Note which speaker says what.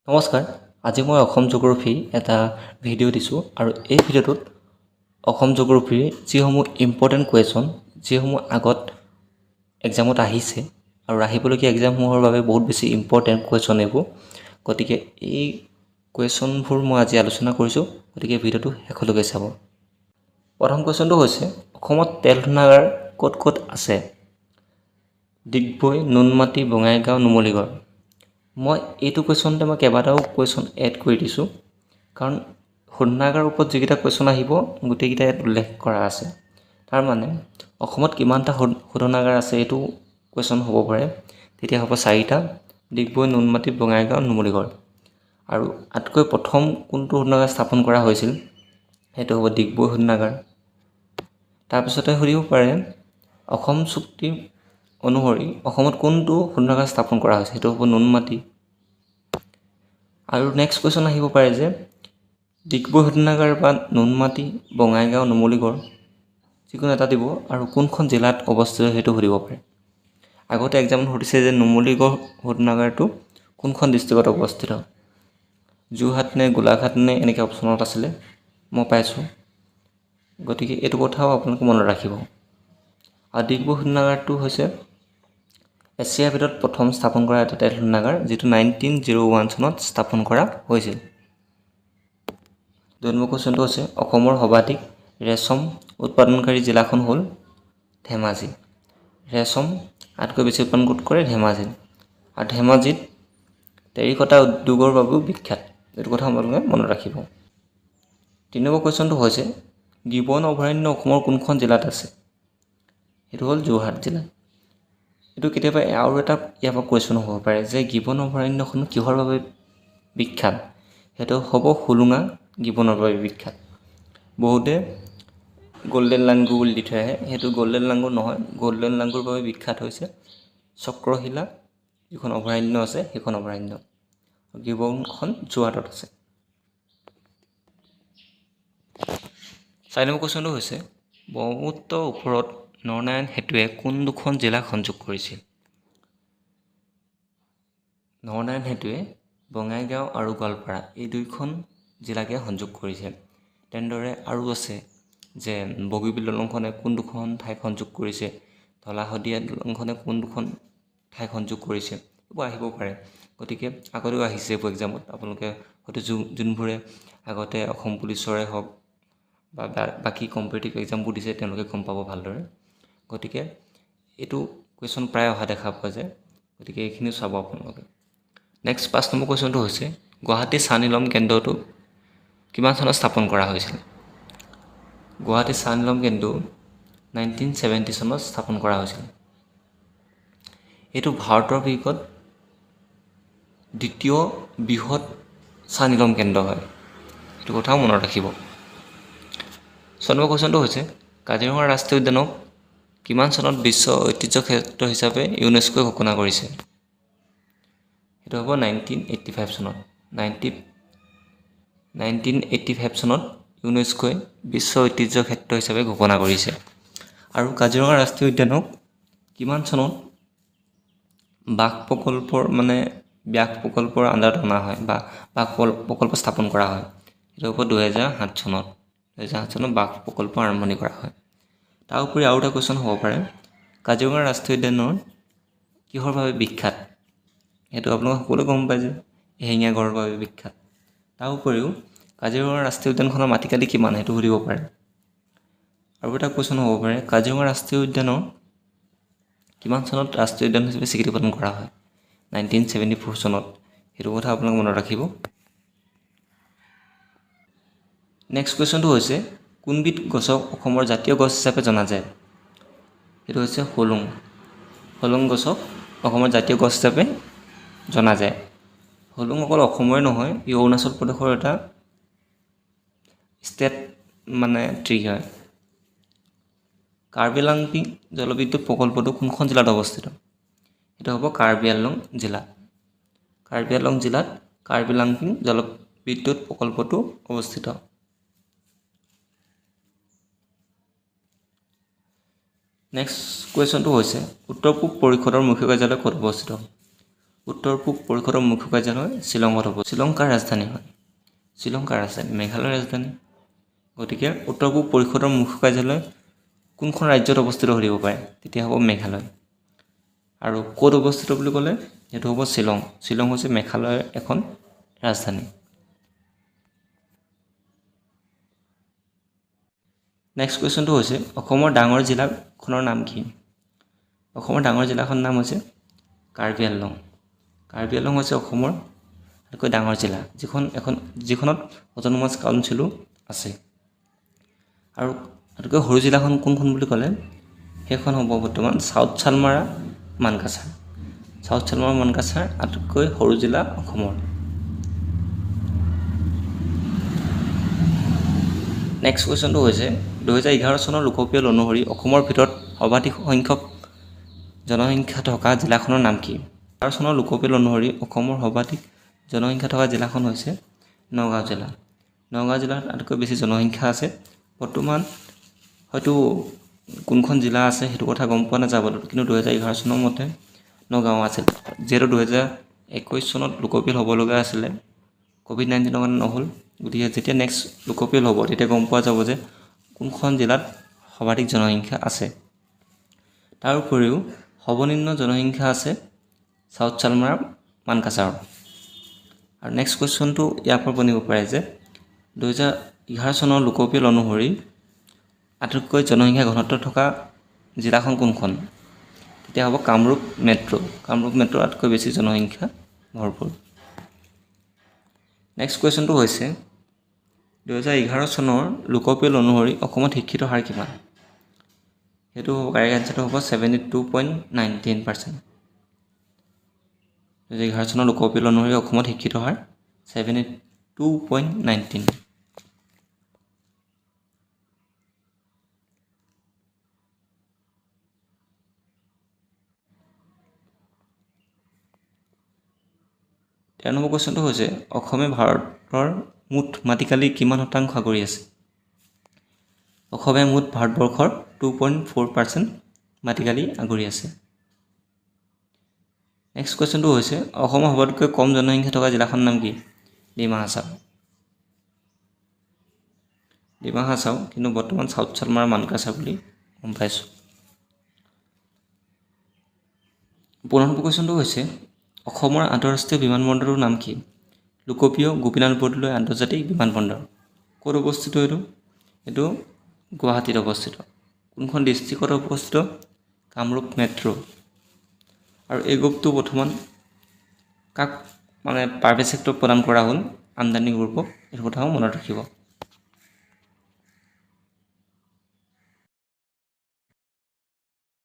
Speaker 1: নমস্কাৰ, আজি মই অসম জিঅ'গ্ৰাফী এটা ভিডিঅ' দিছোঁ আৰু এই ভিডিঅ'টোত অসম জিঅ'গ্ৰাফীৰ যিসমূহ ইম্পৰ্টেণ্ট কুৱেশ্যন যিসমূহ আগত এক্সামত আহিছে আৰু আহিবলগীয়া এক্সামসমূহৰ বাবে বহুত বেছি ইম্পৰ্টেণ্ট কুৱেশ্যন এইবোৰ। গতিকে এই কুৱেশ্যনবোৰ মই আজি আলোচনা কৰিছোঁ, গতিকে ভিডিঅ'টো শেষলৈকে চাব। প্ৰথম কুৱেশ্যনটো হৈছে অসমত তেল শোধনাগাৰ ক'ত ক'ত আছে? ডিগবৈ, নুনমাটি, বঙাইগাঁও, নুমলীগড়। মই এইটো কুৱেশ্যনতে মই কেইবাটাও কুৱেশ্যন এড কৰি দিছোঁ, কাৰণ শোধনাগাৰৰ ওপৰত যিকেইটা কুৱেশ্যন আহিব গোটেইকেইটা ইয়াত উল্লেখ কৰা আছে। তাৰমানে অসমত কিমানটা শোধনাগাৰ আছে এইটো কুৱেশ্যন হ'ব পাৰে। তেতিয়া হ'ব 4টা: ডিগবৈ, নুনমাটি, বঙাইগাঁও, নুমলীগড়। আৰু আটাইতকৈ প্ৰথম কোনটো শোধনাগাৰ স্থাপন কৰা হৈছিল সেইটো হ'ব ডিগবৈ শোধনাগাৰ। তাৰপিছতে সুধিব পাৰে অসম চুক্তি অনুসৰি অসমত কোনটো শোধনাগাৰ স্থাপন কৰা হৈছে, সেইটো হ'ব নুনমাটি। আৰু নেক্সট কুৱেশ্যন আহিব পাৰে যে ডিগবৈ শোধনাগাৰ বা নুনমাটি, বঙাইগাঁও, নুমলীগড় যিকোনো এটা দিব আৰু কোনখন জিলাত অৱস্থিত সেইটো সুধিব পাৰে। আগতে এক্সামত সুধিছে যে নুমলীগড় শোধনাগাৰটো কোনখন ডিষ্ট্ৰিক্টত অৱস্থিত, যোৰহাট নে গোলাঘাট নে এনেকৈ অপশ্যনত আছিলে, মই পাইছোঁ। গতিকে এইটো কথাও আপোনালোকে মনত ৰাখিব। আৰু ডিগবৈ শোধনাগাৰটো হৈছে এছিয়াৰ ভিতৰত প্ৰথম স্থাপন কৰা এটা তেল শোধনাগাৰ, যিটো 1901 চনত স্থাপন কৰা হৈছিল। 2 নম্বৰ কুৱেশ্যনটো হৈছে অসমৰ সৰ্বাধিক ৰেচম উৎপাদনকাৰী জিলাখন হ'ল ধেমাজি। ৰেচম আটাইতকৈ বেছি উৎপাদন ক'ত কৰে? ধেমাজিত। আৰু ধেমাজিত টেৰিকটা উদ্যোগৰ বাবেও বিখ্যাত, এইটো কথা আপোনালোকে মনত ৰাখিব। 3 নম্বৰ কুৱেশ্যনটো হৈছে গিবন অভয়াৰণ্য অসমৰ কোনখন জিলাত আছে? সেইটো হ'ল যোৰহাট জিলাত। এইটো কেতিয়াবা আৰু এটা ইয়াৰ পৰা কুৱেশ্যন হ'ব পাৰে যে গিবন অভয়াৰণ্যখন কিহৰ বাবে বিখ্যাত? সেইটো হ'ব হোলোঙা গিবনৰ বাবে বিখ্যাত। বহুতে গল্ডেন লাংগুৰ বুলি দি থৈ আহে, সেইটো গল্ডেন লাংগুৰ নহয়। গল্ডেন লাংগুৰ বাবে বিখ্যাত হৈছে চক্ৰশিলা যিখন অভয়াৰণ্য আছে, সেইখন অভয়াৰণ্য। গিবনখন যোৰহাটত আছে। 4 নম্বৰ কুৱেশ্যনটো হৈছে ব্ৰহ্মপুত্ৰৰ ওপৰত নৰনাৰায়ণ সেতুৱে কোন দুখন জিলাক সংযোগ কৰিছিল? নৰনাৰায়ণ সেতুৱে বঙাইগাঁও আৰু গোৱালপাৰা এই দুইখন জিলাকে সংযোগ কৰিছে। তেনেদৰে আৰু আছে যে বগীবিল দলংখনে কোন দুখন ঠাইক সংযোগ কৰিছে, ধলা শদিয়া দলংখনে কোন দুখন ঠাইক সংযোগ কৰিছে, এইবোৰ আহিব পাৰে। গতিকে আগতেও আহিছে এইবোৰ এক্সামত, আপোনালোকে হয়তো যোনবোৰে আগতে অসম পুলিচৰে হওক বা বাকী কম্পিটিটিভ এক্সামবোৰ দিছে তেওঁলোকে গম পাব ভালদৰে। গতিকে এইটো কুৱেশ্যন প্ৰায় অহা দেখা পোৱা যায়, গতিকে এইখিনিও চাব আপোনালোকে। নেক্সট 5 নম্বৰ কুৱেশ্যনটো হৈছে গুৱাহাটী চাহ নিলম কেন্দ্ৰটো কিমান চনত স্থাপন কৰা হৈছিল? গুৱাহাটী চাহ নিলম কেন্দ্ৰটো 1970 চনত স্থাপন কৰা হৈছিল। এইটো ভাৰতৰ ভিতৰত দ্বিতীয় বৃহৎ চাহ নিলম কেন্দ্ৰ হয়, এইটো কথাও মনত ৰাখিব। 6 নম্বৰ কুৱেশ্যনটো হৈছে কাজিৰঙা ৰাষ্ট্ৰীয় উদ্যানক কিমান চনত বিশ্ব ঐতিহ্য ক্ষেত্ৰ হিচাপে ইউনেস্কোৱে ঘোষণা কৰিছে? সেইটো হ'ব 1985 চনত। 1985 চনত ইউনেস্কোৱে বিশ্ব ঐতিহ্য ক্ষেত্ৰ হিচাপে ঘোষণা কৰিছে। আৰু কাজিৰঙা ৰাষ্ট্ৰীয় উদ্যানক কিমান চনত বাঘ প্ৰকল্পৰ আণ্ডাৰত অনা হয় বা বাঘ প্ৰকল্প স্থাপন কৰা হয়? সেইটো হ'ব 2007 চনত। 2007 চনত বাঘ প্ৰকল্প আৰম্ভণি কৰা হয়। তাৰ উপৰি আৰু এটা কুৱেশ্যন হ'ব পাৰে কাজিৰঙা ৰাষ্ট্ৰীয় উদ্যানৰ কিহৰ বাবে বিখ্যাত? সেইটো আপোনালোকে সকলোৱে গম পায় যে এশিঙীয়া গঁড়ৰ বাবে বিখ্যাত। তাৰ উপৰিও কাজিৰঙা ৰাষ্ট্ৰীয় উদ্যানখনৰ মাটিকালি কিমান সেইটো সুধিব পাৰে। আৰু এটা কুৱেশ্যন হ'ব পাৰে কাজিৰঙা ৰাষ্ট্ৰীয় উদ্যানৰ কিমান চনত ৰাষ্ট্ৰীয় উদ্যান হিচাপে স্বীকৃতি প্ৰদান কৰা হয়? 1974 চনত। সেইটো কথা আপোনালোকে মনত ৰাখিব। নেক্সট কুৱেশ্যনটো হৈছে কোনবিধ গছক অসমৰ জাতীয় গছ হিচাপে জনা যায়? সেইটো হৈছে হোলোং। হোলোং গছক অসমৰ জাতীয় গছ হিচাপে জনা যায়। হোলোং অকল অসমৰে নহয়, ই অৰুণাচল প্ৰদেশৰ এটা ষ্টেট ট্ৰি হয়। কাৰ্বি আংলং জলবিদ্যুৎ প্ৰকল্পটো কোনখন জিলাত অৱস্থিত? সেইটো হ'ব কাৰ্বি আংলং জিলাত। কাৰ্বি আংলং জিলাত কাৰ্বি আংলং জলবিদ্যুৎ প্ৰকল্পটো অৱস্থিত। নেক্সট কুৱেশ্যনটো হৈছে উত্তৰ পূব পৰিষদৰ মুখ্য কাৰ্যালয় ক'ত অৱস্থিত? উত্তৰ পূব পৰিষদৰ মুখ্য কাৰ্যালয় শ্বিলঙত হ'ব। শ্ৰীলংকাৰ ৰাজধানী হয়, শ্ৰীলংকাৰ ৰাজধানী, মেঘালয়ৰ ৰাজধানী। গতিকে উত্তৰ পূব পৰিষদৰ মুখ্য কাৰ্যালয় কোনখন ৰাজ্যত অৱস্থিত হৈ থাকিব পাৰে, তেতিয়া হ'ব মেঘালয়। আৰু ক'ত অৱস্থিত বুলি ক'লে সেইটো হ'ব শ্বিলং। শ্বিলং হৈছে মেঘালয়ৰ এখন ৰাজধানী। নেক্সট কুৱেশ্যনটো হৈছে অসমৰ ডাঙৰ জিলাখনৰ নাম কি? অসমৰ ডাঙৰ জিলাখনৰ নাম হৈছে কাৰ্বি আংলং। কাৰ্বি আংলং হৈছে অসমৰ আটাইতকৈ ডাঙৰ জিলা, যিখনত অট'নমাছ কাউন্সিলো আছে। আৰু আটাইতকৈ সৰু জিলাখন কোনখন বুলি ক'লে সেইখন হ'ব বৰ্তমান চাউথ চালমাৰা মানকাছাৰ। চাউথ চালমাৰা মানকাছাৰ আটাইতকৈ সৰু জিলা অসমৰ। নেক্সট কুৱেশ্যনটো হৈছে 2011 চনৰ লোকপিয়ল অনুসৰি অসমৰ ভিতৰত সৰ্বাধিক সংখ্যক জনসংখ্যা থকা জিলাখনৰ নাম কি? 2011 চনৰ লোকপিয়ল অনুসৰি অসমৰ সৰ্বাধিক জনসংখ্যা থকা জিলাখন হৈছে নগাঁও জিলা। নগাঁও জিলাত আটাইতকৈ বেছি জনসংখ্যা আছে। বৰ্তমান হয়তো কোনখন জিলা আছে সেইটো কথা গম পোৱা নাযাব, কিন্তু 2011 চনৰ মতে নগাঁও আছিল। যিহেতু 2021 চনত লোকপিয়ল হ'ব লগা আছিলে, COVID-19 কাৰণে নহ'ল। গতিকে যেতিয়া নেক্সট লোকপিয়ল হ'ব তেতিয়া গম পোৱা যাব যে কোনখন জিলাত সৰ্বাধিক জনসংখ্যা আছে। তাৰ উপৰিও সৰ্বনিম্ন জনসংখ্যা আছে চাউথ চালমাৰা মানকাছাৰৰ। আৰু নেক্সট কুৱেশ্যনটো ইয়াৰ পৰা বনিব পাৰে যে 2011 চনৰ লোকপিয়ল অনুসৰি আটাইতকৈ জনসংখ্যা ঘনত্ব থকা জিলাখন কোনখন? তেতিয়া হ'ব কামৰূপ মেট্ৰ'। কামৰূপ মেট্ৰ' আটাইতকৈ বেছি জনসংখ্যা ভৰপূৰ। নেক্সট কুৱেশ্যনটো হৈছে 2011 চনৰ লোকপিয়ল অনুসৰি অসমত শিক্ষিত হাৰ কিমান? সেইটো কাৰেক্ট এনচাৰটো হ'ব 72.19%। 2011 চনৰ লোকপিয়ল অনুসৰি অসমত শিক্ষিত হাৰ 72.19। তেৰ নম্বৰ কুৱেশ্যনটো হৈছে অসমে ভাৰতৰ মুঠ মাটিকালি কিমান শতাংশ আগুৰি আছে? অসমে মুঠ ভাৰতবৰ্ষৰ 2.4% মাটিকালি আগুৰি আছে। নেক্সট কুৱেশ্যনটো হৈছে অসমৰ সবাতোকৈ কম জনসংখ্যা থকা জিলাখনৰ নাম কি? ডিমা হাছাও। ডিমা হাছাও, কিন্তু বৰ্তমান চাউথ চালমাৰা মানকাছাৰ বুলি গম পাইছোঁ। 15 নম্বৰ কুৱেশ্যনটো হৈছে অসমৰ আন্তঃৰাষ্ট্ৰীয় বিমানবন্দৰটোৰ নাম কি? লোকপ্ৰিয় গোপীনাথ বৰদলৈ আন্তৰ্জাতিক বিমানবন্দৰ। ক'ত অৱস্থিত এইটো? এইটো গুৱাহাটীত অৱস্থিত। কোনখন ডিষ্ট্ৰিক্টত অৱস্থিত? কামৰূপ মেট্ৰ'। আৰু এই গ্ৰুপটো বৰ্তমান কাক প্ৰাইভেট ছেক্টৰক প্ৰদান কৰা হ'ল? আমদানি গ্ৰুপক। এইটো কথাও মনত ৰাখিব।